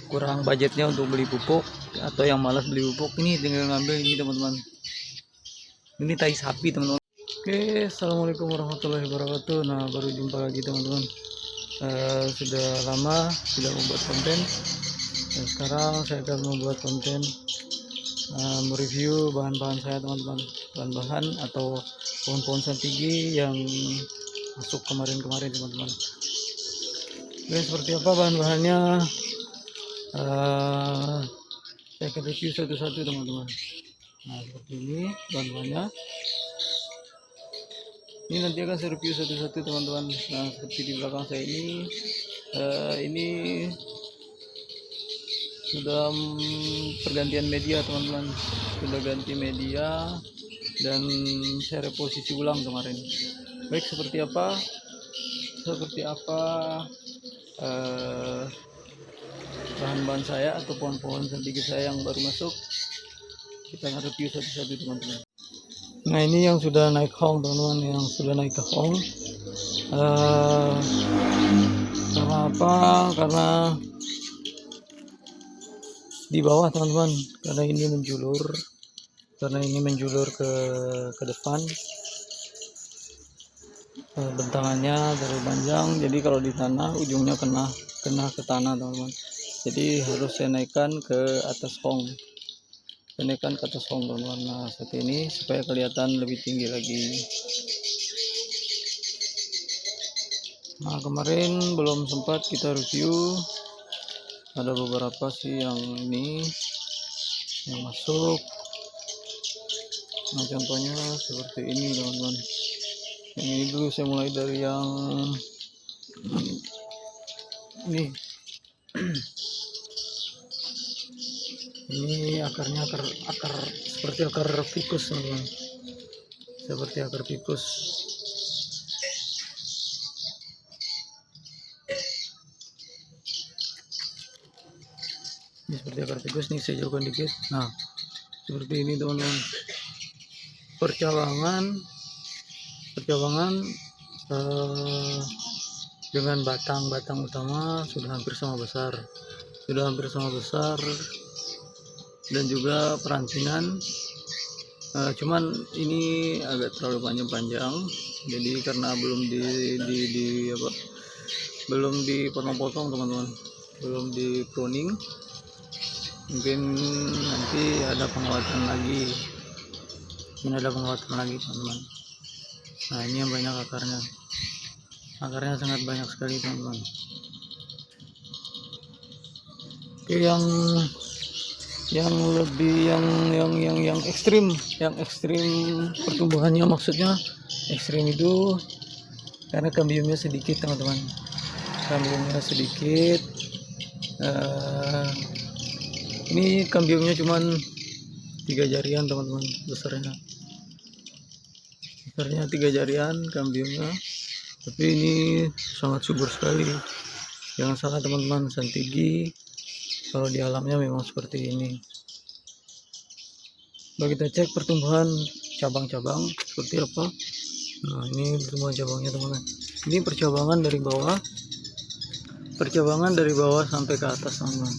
kurang budgetnya untuk beli pupuk atau yang malas beli pupuk, ini tinggal ngambil ini teman-teman. Ini tai sapi teman-teman. Oke, assalamualaikum warahmatullahi wabarakatuh. Nah, baru jumpa lagi teman-teman. Sudah lama tidak membuat konten, dan sekarang saya akan membuat konten mereview bahan-bahan saya teman-teman, bahan-bahan atau pohon-pohon santigi yang masuk kemarin-kemarin teman-teman. Oke, seperti apa bahan-bahannya, saya akan review satu-satu teman-teman. Nah, seperti ini bahan-bahannya. Ini nanti akan saya review satu-satu teman-teman. Nah, seperti di belakang saya ini sudah pergantian media teman-teman, sudah ganti media dan saya reposisi ulang kemarin. Baik, seperti apa bahan-bahan saya atau pohon-pohon santigi saya yang baru masuk, kita akan review satu-satu teman-teman. Nah, ini yang sudah naik hong teman-teman, yang sudah naik ke hong. Karena apa? Karena di bawah teman-teman, karena ini menjulur ke depan, bentangannya terlalu panjang, jadi kalau di tanah ujungnya kena ke tanah teman-teman. Jadi harus saya naikkan ke atas hong, teman-teman. Nah, seperti ini supaya kelihatan lebih tinggi lagi. Nah, kemarin belum sempat kita review, ada beberapa sih yang ini yang masuk. Nah, contohnya seperti ini teman-teman. Yang ini dulu saya mulai dari yang ini. Ini akarnya akar seperti akar fikus teman-teman, seperti akar fikus. Ini seperti akar fikus nih, saya jauhkan dikit. Nah, seperti ini teman-teman. Percabangan dengan batang utama sudah hampir sama besar, dan juga perantingan. Cuman ini agak terlalu panjang, jadi karena belum dipotong-potong teman-teman, belum di pruning. Mungkin nanti ada penguatan lagi, teman-teman. Nah, ini yang banyak akarnya sangat banyak sekali teman-teman. Oke, yang ekstrim pertumbuhannya, maksudnya ekstrim itu karena kambiumnya sedikit teman-teman. Ini kambiumnya cuman 3 jarian teman-teman, besarnya 3 jarian kambiumnya, tapi ini sangat subur sekali. Jangan salah teman-teman, santigi kalau di alamnya memang seperti ini. Coba kita cek pertumbuhan cabang-cabang seperti apa. Nah, ini pertumbuhan cabangnya teman-teman. Ini percabangan dari bawah sampai ke atas teman-teman,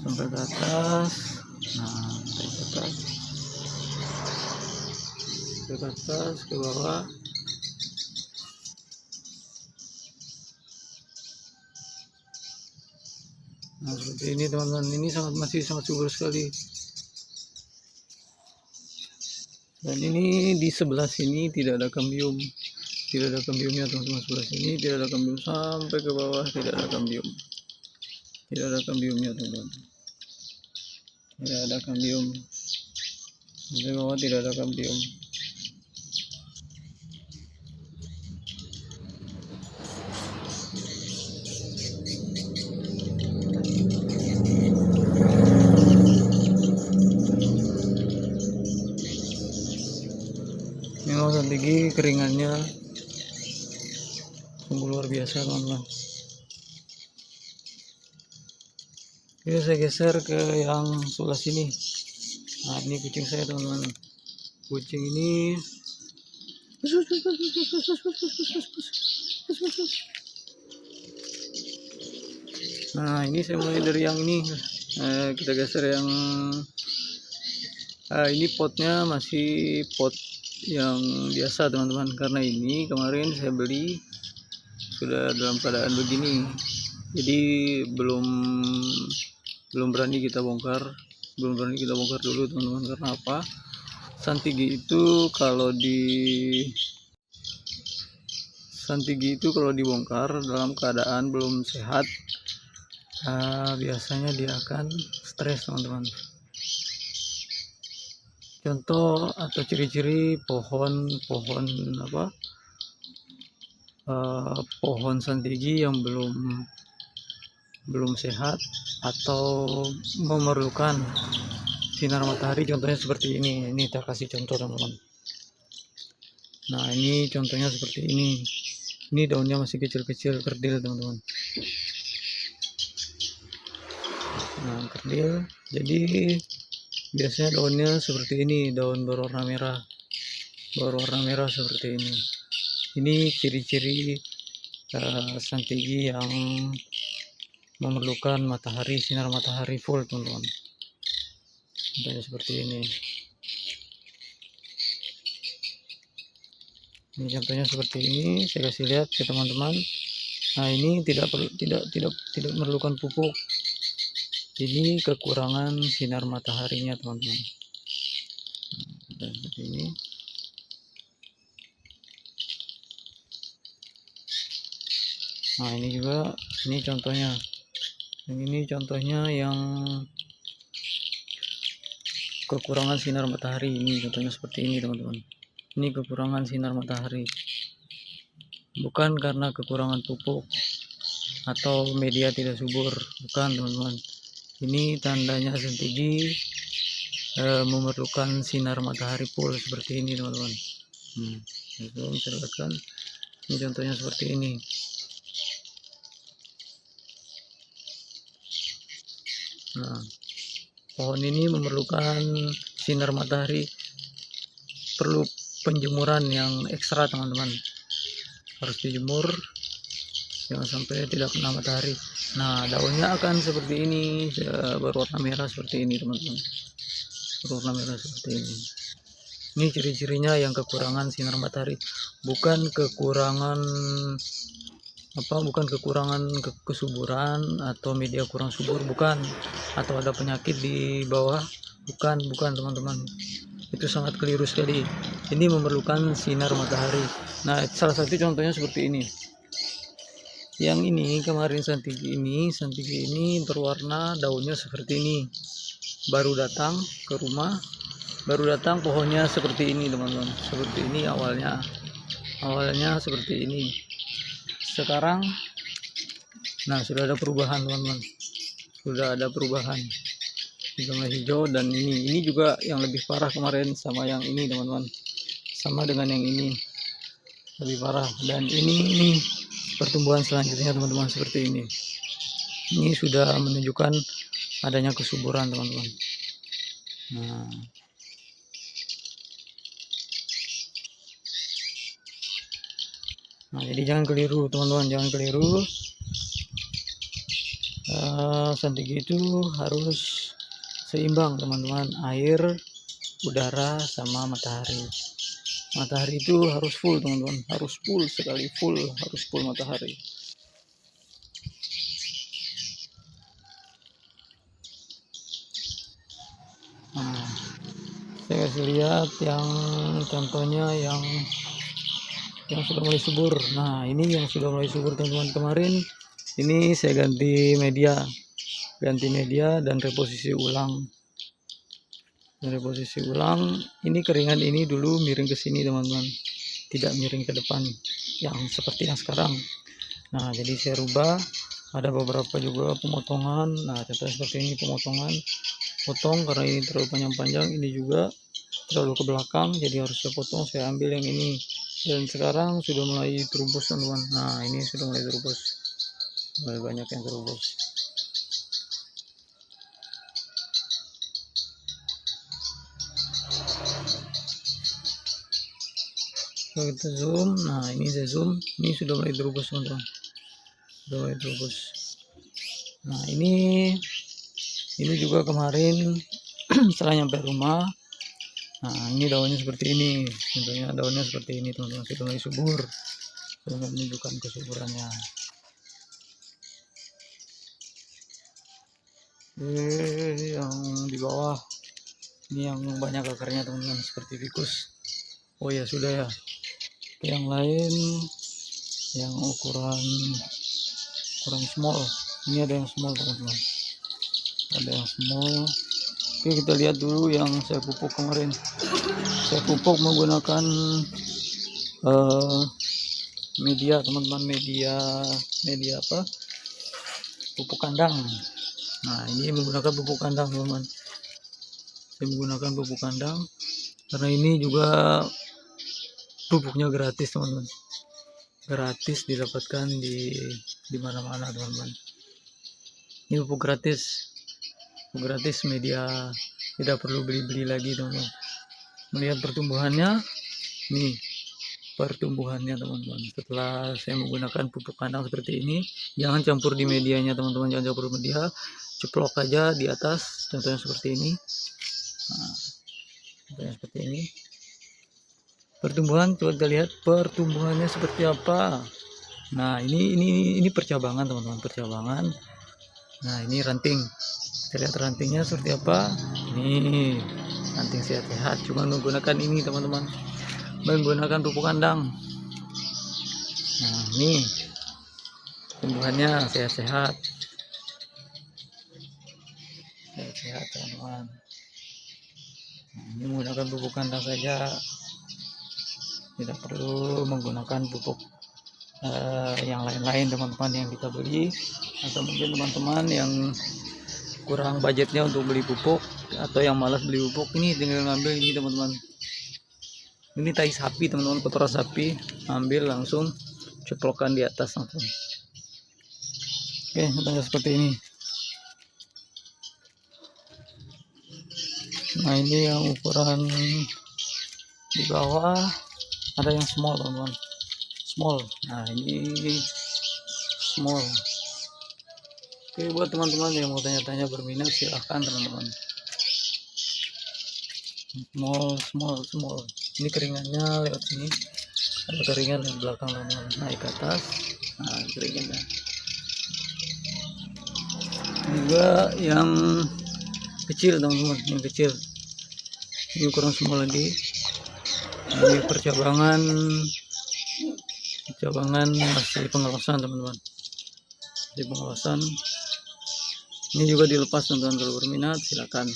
sampai ke atas. Nah, ke atas, ke bawah. Nah, seperti ini teman-teman. Ini masih sangat subur sekali. Dan ini di sebelah sini tidak ada kambiumnya teman-teman. Sebelah sini tidak ada kambium, sampai ke bawah tidak ada kambiumnya teman-teman. Tidak ada kambium, sampai bawah tidak ada kambium. Memang santigi keringannya sungguh luar biasa teman-teman. Oke, saya geser ke yang sebelah sini. Nah, ini kucing saya teman-teman. Kucing ini Nah, ini saya mulai dari yang ini. Kita geser yang ini potnya masih pot yang biasa teman-teman, karena ini kemarin saya beli sudah dalam keadaan begini, jadi belum berani kita bongkar, dulu teman-teman. Karena apa? Santigi itu kalau dibongkar dalam keadaan belum sehat, biasanya dia akan stres teman-teman. Contoh atau ciri-ciri pohon apa, pohon santigi yang belum sehat atau memerlukan sinar matahari, contohnya seperti ini. Ini kita kasih contoh teman-teman. Nah, ini contohnya seperti ini daunnya masih kecil-kecil, kerdil teman-teman. Nah, kerdil, jadi biasanya daunnya seperti ini, daun berwarna merah seperti ini. Ini ciri-ciri santigi yang memerlukan sinar matahari full teman-teman. Contohnya seperti ini. Ini contohnya seperti ini, saya kasih lihat ke teman-teman. Nah, ini tidak memerlukan pupuk. Ini kekurangan sinar mataharinya teman-teman. Nah, seperti ini. Nah, ini juga, ini contohnya. Ini contohnya yang kekurangan sinar matahari. Ini contohnya seperti ini teman-teman. Ini kekurangan sinar matahari, bukan karena kekurangan pupuk atau media tidak subur, bukan teman-teman. Ini tandanya santigi memerlukan sinar matahari full seperti ini teman-teman. Misalkan ini contohnya seperti ini. Nah, pohon ini memerlukan sinar matahari, perlu penjemuran yang ekstra teman-teman. Harus dijemur, jangan sampai tidak kena matahari. Nah, daunnya akan seperti ini, berwarna merah seperti ini teman-teman, berwarna merah seperti ini. Ini ciri-cirinya yang kekurangan sinar matahari, bukan kekurangan kesuburan atau media kurang subur, bukan, atau ada penyakit di bawah, bukan teman-teman. Itu sangat keliru sekali. Ini memerlukan sinar matahari. Nah, salah satu contohnya seperti ini. Yang ini kemarin santigi ini berwarna daunnya seperti ini. Baru datang ke rumah, pohonnya seperti ini teman-teman. Seperti ini awalnya seperti ini. Sekarang, nah, sudah ada perubahan teman-teman. Sudah mulai hijau, dan ini juga yang lebih parah kemarin sama yang ini teman-teman. Sama dengan yang ini, lebih parah. Dan ini pertumbuhan selanjutnya teman-teman seperti ini. Ini sudah menunjukkan adanya kesuburan teman-teman. Nah, jadi jangan keliru teman-teman, santigi itu harus seimbang teman-teman, air, udara, sama matahari. Matahari itu harus full teman-teman, harus full matahari. Nah, saya kasih lihat yang contohnya yang sudah mulai subur. Nah, ini yang sudah mulai subur teman-teman. Kemarin ini saya ganti media dan reposisi ulang. Ini keringan ini dulu miring ke sini teman-teman, tidak miring ke depan yang seperti yang sekarang. Nah, jadi saya rubah, ada beberapa juga pemotongan. Nah, contohnya seperti ini, potong karena ini terlalu panjang-panjang, ini juga terlalu ke belakang, jadi harus saya potong. Saya ambil yang ini, dan sekarang sudah mulai terubus teman-teman. Nah, ini sudah mulai terubus, mulai banyak yang terubus. Kalau kita zoom, nah ini saya zoom, ini sudah mulai terubus teman-teman, Nah ini juga kemarin setelah nyampe rumah. Nah ini daunnya seperti ini, tentunya daunnya seperti ini teman-teman, sudah mulai subur, sudah menunjukkan kesuburannya. Yang di bawah ini yang banyak akarnya teman-teman, seperti ficus. Oh ya sudah ya. Yang lain yang ukuran small, ini ada yang small teman-teman, ada yang small. Oke, kita lihat dulu yang saya pupuk kemarin. Saya pupuk menggunakan media teman-teman, media apa, pupuk kandang. Nah ini menggunakan pupuk kandang teman-teman, saya menggunakan pupuk kandang karena ini juga pupuknya gratis teman-teman, gratis didapatkan di mana-mana teman-teman. Ini pupuk gratis, media, tidak perlu beli-beli lagi teman-teman. Melihat pertumbuhannya, nih pertumbuhannya teman-teman. Setelah saya menggunakan pupuk kandang seperti ini, jangan campur di medianya teman-teman, jangan campur media, ceplok aja di atas, contohnya seperti ini. Nah, contohnya seperti ini. Pertumbuhan, coba kita lihat pertumbuhannya seperti apa. Nah ini percabangan teman-teman, percabangan. Nah ini ranting, kita lihat rantingnya seperti apa. Ini ranting sehat-sehat, cuma menggunakan ini teman-teman, menggunakan pupuk kandang. Nah ini tumbuhannya sehat-sehat, teman-teman. Nah, ini menggunakan pupuk kandang saja, tidak perlu menggunakan pupuk yang lain-lain teman-teman yang kita beli, atau mungkin teman-teman yang kurang budgetnya untuk beli pupuk atau yang malas beli pupuk, ini tinggal ngambil ini teman-teman. Ini tai sapi teman-teman, kotoran sapi, ambil langsung ceplokkan di atas langsung. Oke, contohnya seperti ini. Nah ini yang ukuran di bawah, ada yang small teman-teman, small. Nah ini small. Oke, buat teman-teman yang mau tanya-tanya berminat, silahkan teman-teman. Small. Ini keringannya lewat sini, ada keringan di belakang teman-teman, naik ke atas. Nah keringannya juga yang kecil teman-teman, yang kecil ini ukuran small lagi. Ini percabangan masih pengawasan teman-teman, di pengawasan. Ini juga dilepas teman-teman, kalau berminat silakan.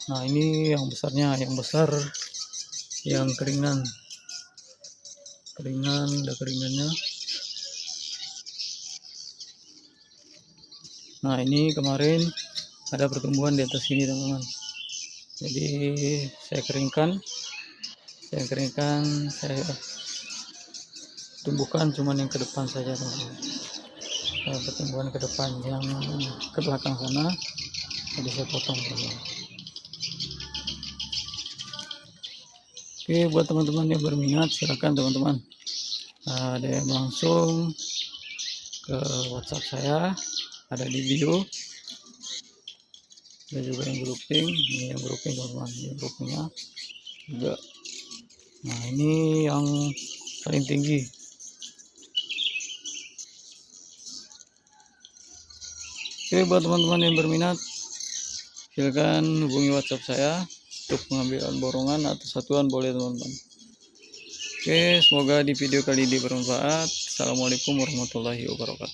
Nah ini yang besarnya, yang besar, yang keringan, ada keringannya. Nah ini kemarin ada pertumbuhan di atas sini teman-teman, jadi saya keringkan, saya tumbuhkan cuman yang ke depan saja teman-teman. Pertumbuhan ke depan, yang ke belakang sana jadi saya potong teman-teman. Oke, buat teman-teman yang berminat silakan teman-teman, ada yang langsung ke WhatsApp saya, ada di bio. Ada juga yang grouping, ini yang grouping teman-teman, ini groupingnya juga. Nah ini yang paling tinggi. Oke, buat teman-teman yang berminat silakan hubungi WhatsApp saya untuk pengambilan borongan atau satuan, boleh teman-teman. Oke, semoga di video kali ini bermanfaat. Assalamualaikum warahmatullahi wabarakatuh.